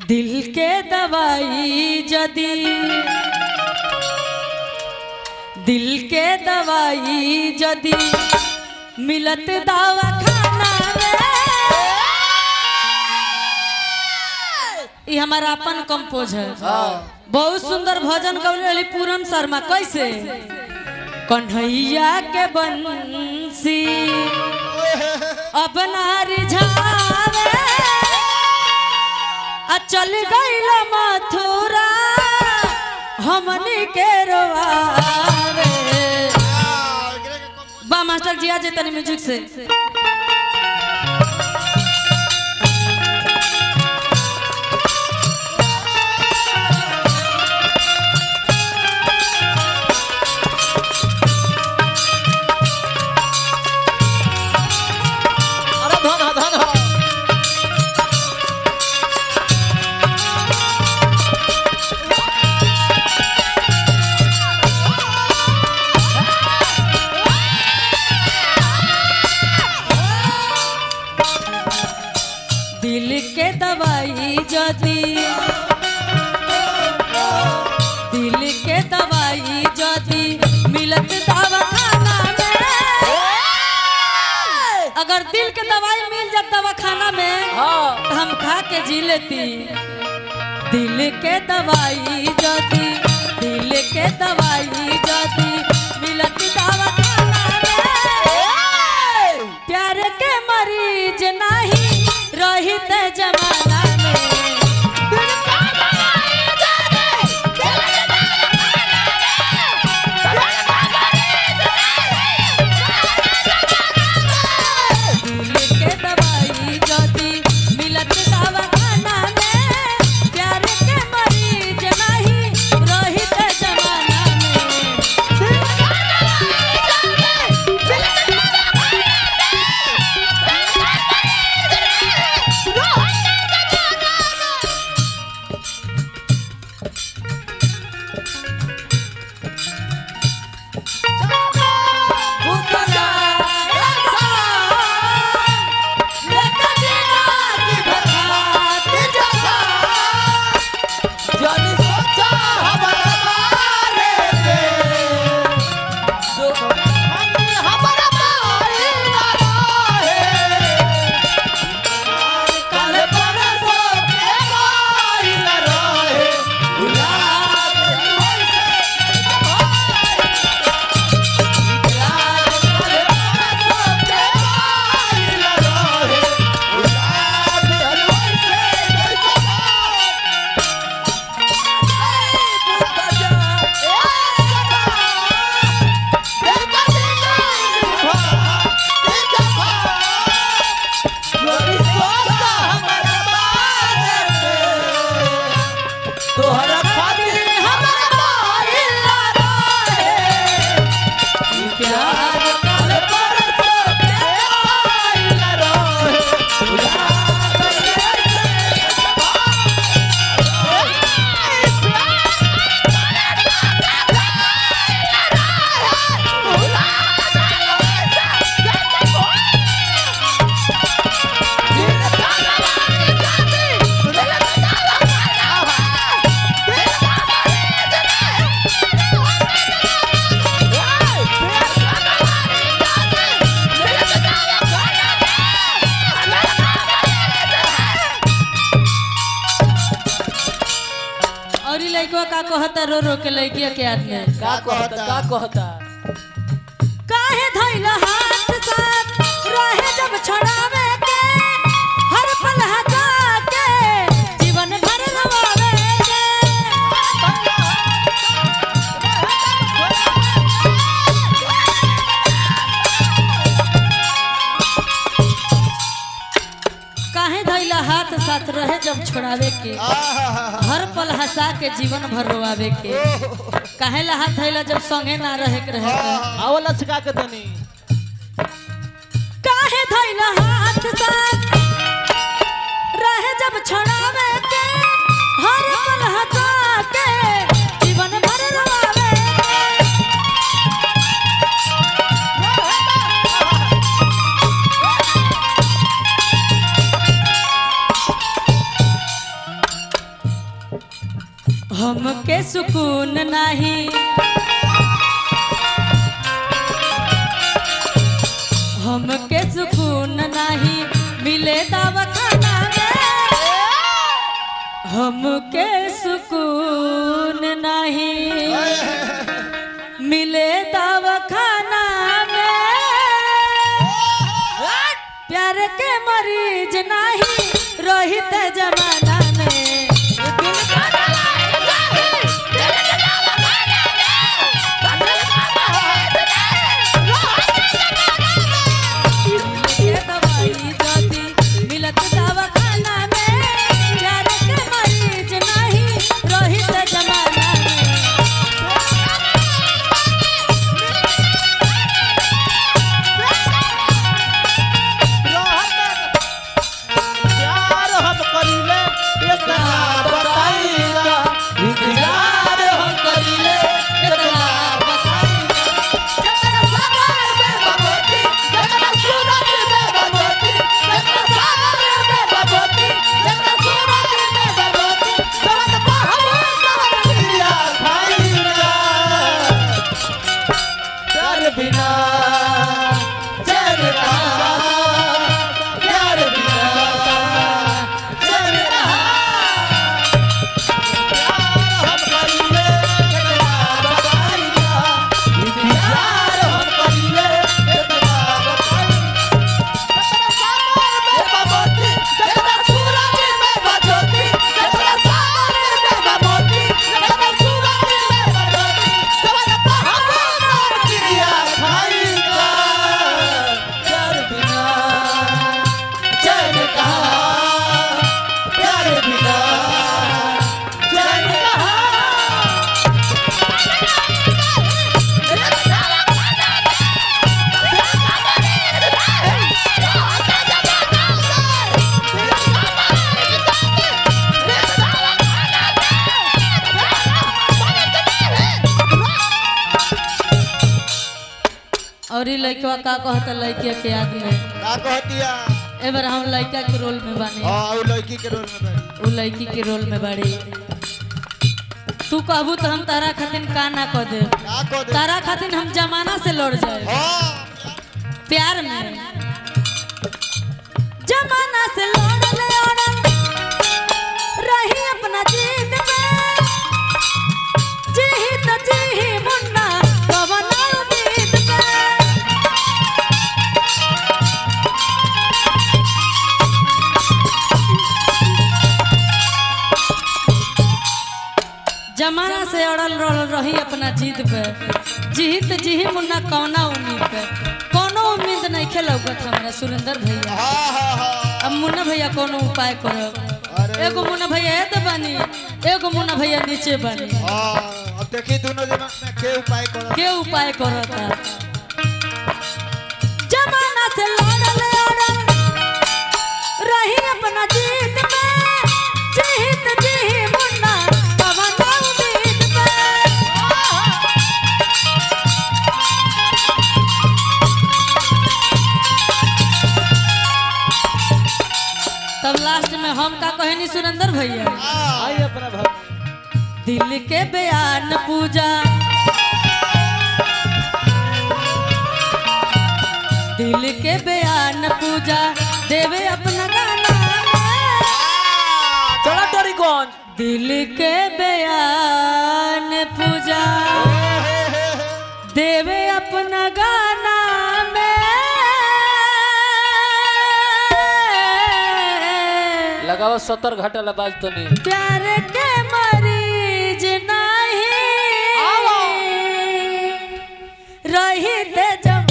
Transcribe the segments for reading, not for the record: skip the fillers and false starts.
दिल के दवाई जदी दिल के दवाई जदी मिलत दवा खाना में। ये हमारा अपन कंपोज है। बहुत सुंदर भजन गौले पूरन शर्मा। कैसे कन्हैया के बंसी अब नारी झावे चल गईल मथुरा हमनी के रोआवे। बा मास्टर जी आ जे तनी म्यूजिक से। दिल के दवाई जदी दिल के दवाई जदी मिलत दवाखाना में। अगर दिल के दवाई मिल जात दवाखाना में तो हम खा के जी लेती। दिल के दवाई जदी दिल के दवाई जदी मिलत दवाखाना में। प्यार के मरीज नहीं रहित जमाना में। दिल के दवाई जदी मिलत दवाखाना में। प्यार के मरीज नहीं रहित जमाना में। लइकवा का कहता रो रो के लइकिया के आदमी का कहता काहे धइला हाथ साथ रहे जब छड़ावे के हर पल हटा के जीवन भर रवावे के। काहे धइला हाथ साथ रहे जब छड़ावे के हर पल हंसा के जीवन भर रोआवे के। काहे ला हाथ धइला जब संगे ना रहे के रहे आवला छका के तनी काहे धइला हाथ साथ रहे जब छड़ावे के हर पल हंसा के जीवन भर रोआवे हमके सुकून नहीं, हमके सुकून नहीं मिले दवाखाना में, हमके सुकून नहीं मिले दवाखाना में, प्यार के मरीज नहीं रोहित जमाना में, और ई लइकवा का कहता लइकिया के याद में का कहतिया एबर हम लइका के रोल में बानी, हां उ लड़की के रोल में बाड़ी, उ लइकी के रोल में बाड़ी। तू कहबू तो हम तारा खातिर का ना कह दे, का कह दे तारा खातिर हम जमाना से लड़ जाए हां प्यार में, जमाना से लड़ल अड़ल रही अपना जीत में, जीही तो जीही मुन्ना पवन उम्मीद पे, जमाना से अड़ल रही अपना जीत पे, जीत जीही मुन्ना कौना उम्मीद पे, कोनो उम्मीद नहीं खेलौगत हमरा सुरेंद्र भैया। हां हां हां अब मुन्ना भैया कोनो उपाय करो, एगो मुन्ना भैया एते बानी, एगो मुन्ना भैया नीचे बानी, हां अब देखी दोनों जन में के उपाय करो, के उपाय करता। जमाना से लड़ल अड़ल रही अपना जीत में, जीत जीही मुन्ना पवन उम्मीद पे, तब लास्ट में हम का कहनी सुरेंद्र भैया, आई अपना भक्त दिल के बयान पूजा, दिल के बयान पूजा देवे अपना गाना में, चला टोरी कौन दिल के बयान पूजा देवे अपना गाना में, लगाओ 70 घाटा लबाज तो नहीं प्यार के मरीज नहीं रही ते जब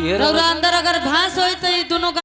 ये रौरा अंदर अगर भांस होई तो